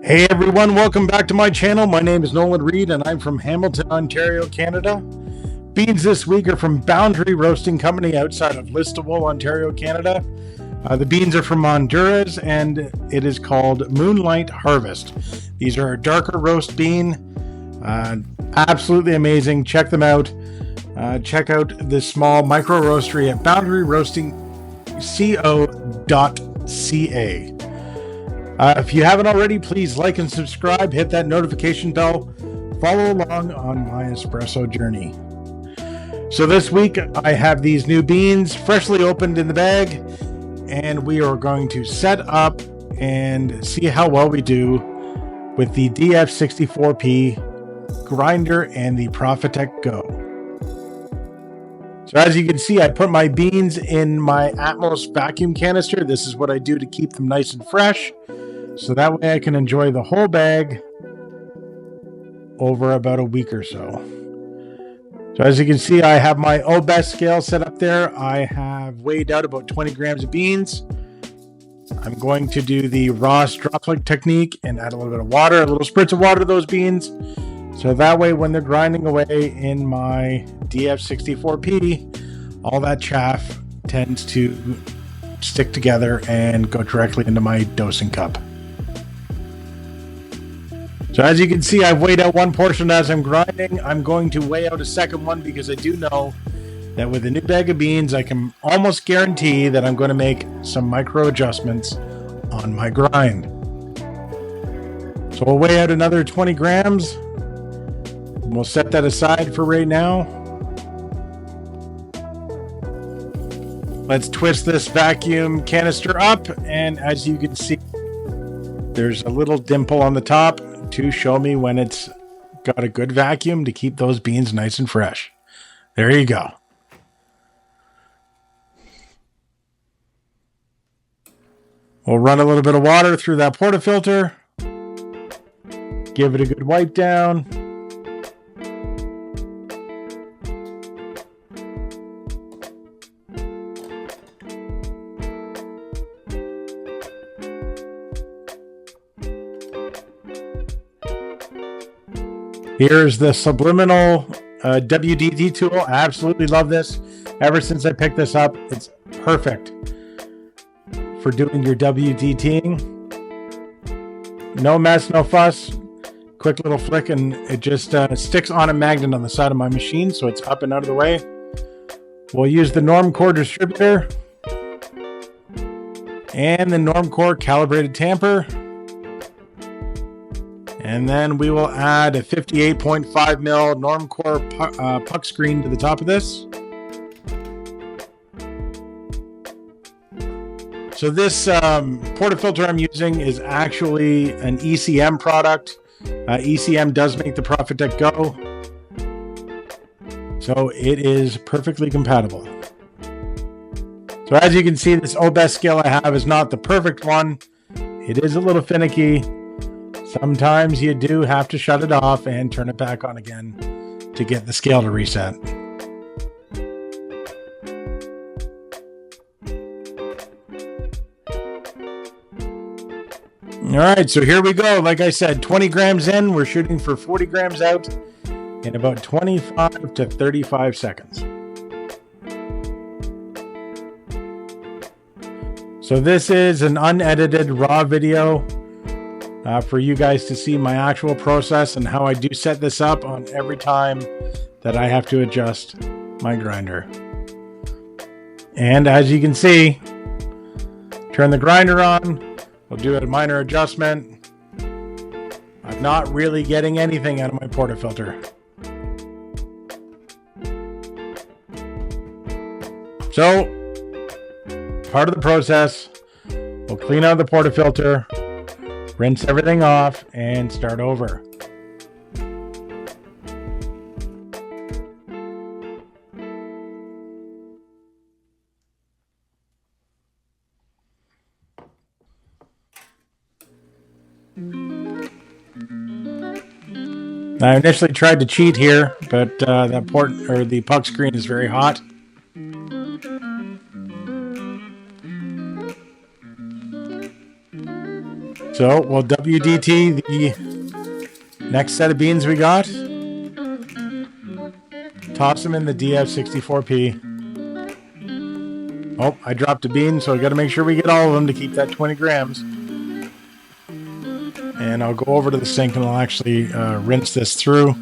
Hey everyone, welcome back to my channel. My name is Nolan Reed and I'm from Hamilton, Ontario, Canada. Beans this week are from Boundary Roasting Company outside of Listowel, Ontario, Canada. The beans are from Honduras and it is called Moonlight Harvest. These are a darker roast bean. Absolutely amazing. Check them out. Check out this small micro roastery at boundaryroastingco.ca. If you haven't already, please like and subscribe, hit that notification bell, follow along on my espresso journey. So this week I have these new beans freshly opened in the bag, and we are going to set up and see how well we do with the DF64P grinder and the Profitec Go. So as you can see, I put my beans in my Atmos vacuum canister. This is what I do to keep them nice and fresh, so that way I can enjoy the whole bag over about a week or so. So as you can see, I have my OBES scale set up there. I have weighed out about 20 grams of beans. I'm going to do the Ross droplet technique and add a little bit of water, a little spritz of water to those beans. So that way when they're grinding away in my DF64P, all that chaff tends to stick together and go directly into my dosing cup. So as you can see, I've weighed out one portion as I'm grinding. I'm going to weigh out a second one because I do know that with a new bag of beans, I can almost guarantee that I'm going to make some micro adjustments on my grind. So we'll weigh out another 20 grams. We'll set that aside for right now. Let's twist this vacuum canister up, and as you can see, there's a little dimple on the top to show me when it's got a good vacuum to keep those beans nice and fresh. There you go. We'll run a little bit of water through that portafilter. Give it a good wipe down. Here's the subliminal WDT tool. I absolutely love this. Ever since I picked this up, it's perfect for doing your WDTing. No mess, no fuss. Quick little flick and it just sticks on a magnet on the side of my machine, so it's up and out of the way. We'll use the Normcore distributor and the Normcore calibrated tamper. And then we will add a 58.5 mil Normcore puck screen to the top of this. So this portafilter I'm using is actually an ECM product. ECM does make the Profitec Go, so it is perfectly compatible. So as you can see, this OBES scale I have is not the perfect one. It is a little finicky. Sometimes you do have to shut it off and turn it back on again to get the scale to reset. All right, so here we go. Like I said, 20 grams in, we're shooting for 40 grams out in about 25 to 35 seconds. So this is an unedited raw video for you guys to see my actual process and how I do set this up on every time that I have to adjust my grinder. And as you can see, turn the grinder on. We'll do a minor adjustment. I'm not really getting anything out of my portafilter. So, part of the process, we'll clean out the portafilter, rinse everything off, and start over. I initially tried to cheat here, but the puck screen is very hot. So we'll WDT the next set of beans we got. Toss them in the DF64P. Oh, I dropped a bean, so I got to make sure we get all of them to keep that 20 grams. And I'll go over to the sink and I'll actually rinse this through.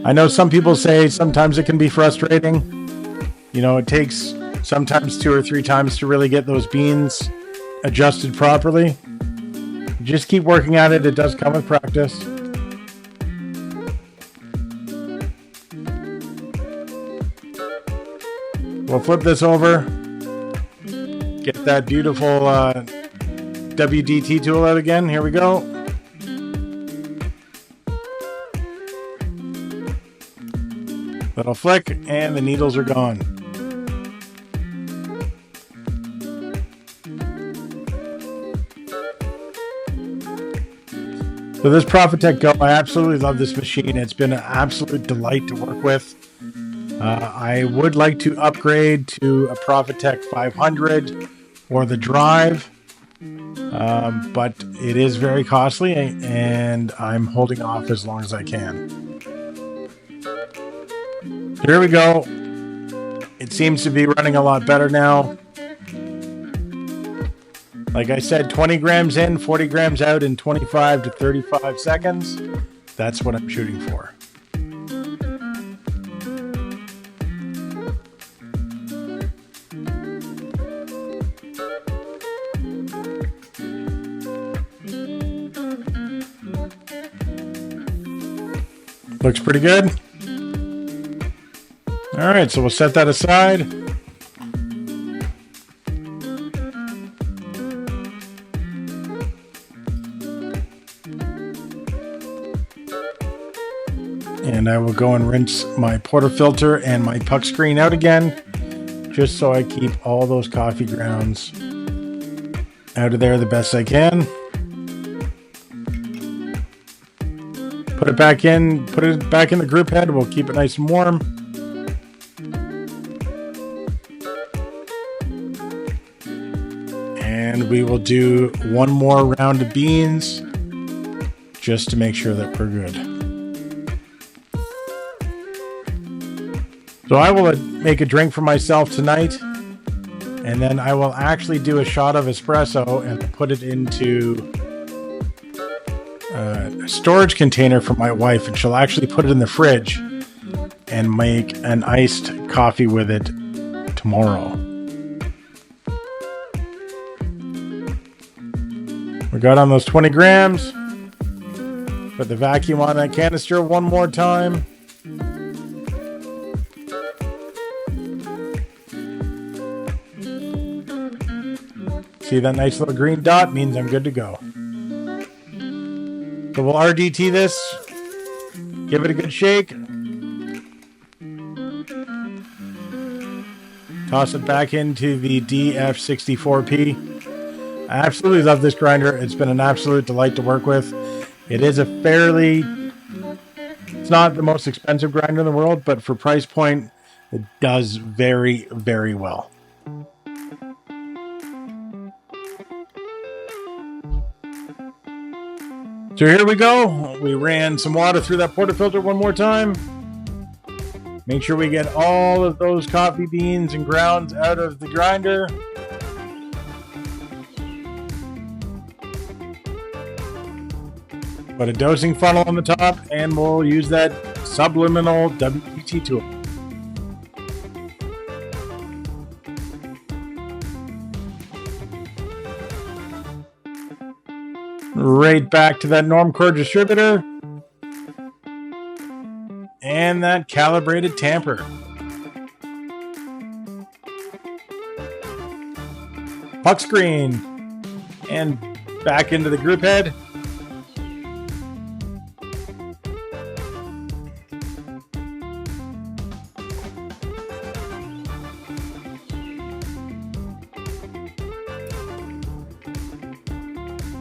I know some people say sometimes it can be frustrating. You know, it takes sometimes 2 or 3 times to really get those beans adjusted properly. Just keep working at it. It does come with practice. We'll flip this over. Get that beautiful WDT tool out again. Here we go. Little flick, and the needles are gone. So this Profitec Go, I absolutely love this machine. It's been an absolute delight to work with. I would like to upgrade to a Profitec 500 or the Drive, but it is very costly, and I'm holding off as long as I can. Here we go. It seems to be running a lot better now. Like I said, 20 grams in, 40 grams out in 25 to 35 seconds. That's what I'm shooting for. Looks pretty good. All right, so we'll set that aside. And I will go and rinse my portafilter and my puck screen out again, just so I keep all those coffee grounds out of there the best I can. Put it back in the group head. We'll keep it nice and warm. And we will do one more round of beans just to make sure that we're good. So I will make a drink for myself tonight, and then I will actually do a shot of espresso and put it into a storage container for my wife, and she'll actually put it in the fridge and make an iced coffee with it tomorrow. We got on those 20 grams. Put the vacuum on that canister one more time. See that nice little green dot? Means I'm good to go. So we'll RDT this. Give it a good shake. Toss it back into the DF64P. I absolutely love this grinder. It's been an absolute delight to work with. It is a it's not the most expensive grinder in the world, but for price point, it does very, very well. So here we go. We ran some water through that portafilter one more time. Make sure we get all of those coffee beans and grounds out of the grinder. Put a dosing funnel on the top, and we'll use that subliminal WDT tool. Right back to that Normcore distributor. And that calibrated tamper. Puck screen. And back into the group head.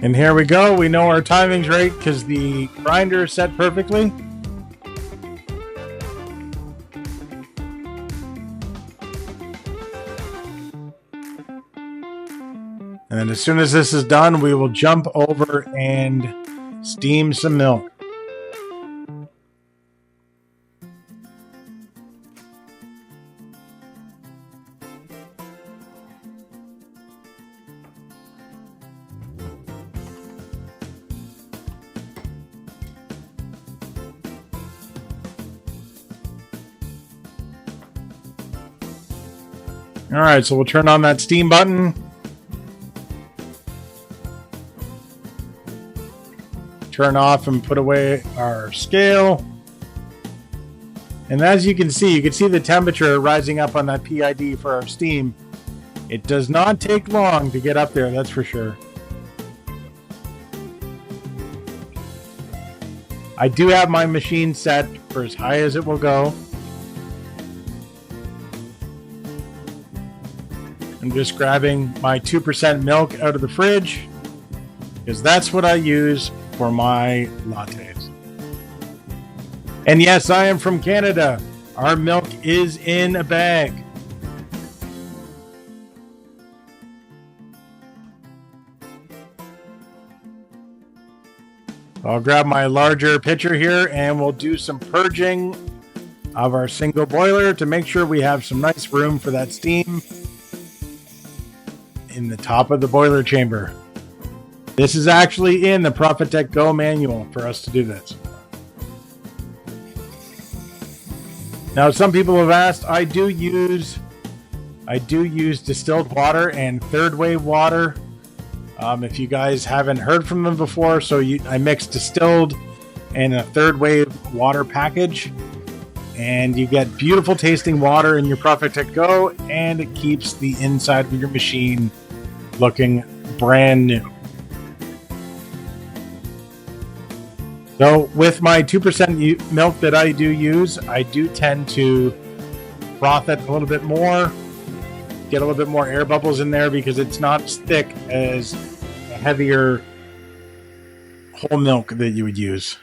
And here we go. We know our timing's right because the grinder is set perfectly. And then as soon as this is done, we will jump over and steam some milk. All right, so we'll turn on that steam button. Turn off and put away our scale. And as you can see the temperature rising up on that PID for our steam. It does not take long to get up there, that's for sure. I do have my machine set for as high as it will go. I'm just grabbing my 2% milk out of the fridge because that's what I use for my lattes. And yes, I am from Canada. Our milk is in a bag. I'll grab my larger pitcher here and we'll do some purging of our single boiler to make sure we have some nice room for that steam in the top of the boiler chamber. This is actually in the Profitec Go manual for us to do this. Now, some people have asked, I do use distilled water and third wave water. If you guys haven't heard from them before, I mix distilled and a third wave water package, and you get beautiful tasting water in your Profitec Go, and it keeps the inside of your machine looking brand new. So with my 2% milk that I do use, I do tend to froth it a little bit more, get a little bit more air bubbles in there because it's not as thick as a heavier whole milk that you would use.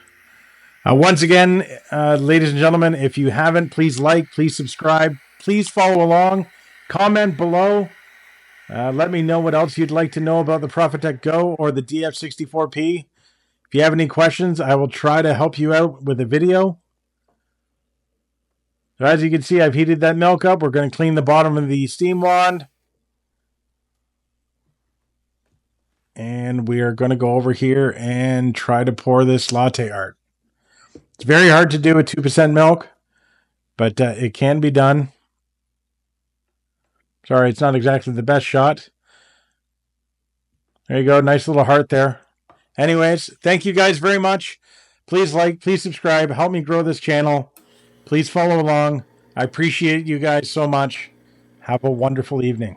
Once again, ladies and gentlemen, if you haven't, please like, please subscribe, please follow along, comment below. Let me know what else you'd like to know about the Profitec Go or the DF64P. If you have any questions, I will try to help you out with a video. So as you can see, I've heated that milk up. We're going to clean the bottom of the steam wand. And we are going to go over here and try to pour this latte art. It's very hard to do with 2% milk, but it can be done. Sorry, it's not exactly the best shot. There you go. Nice little heart there. Anyways, thank you guys very much. Please like, please subscribe. Help me grow this channel. Please follow along. I appreciate you guys so much. Have a wonderful evening.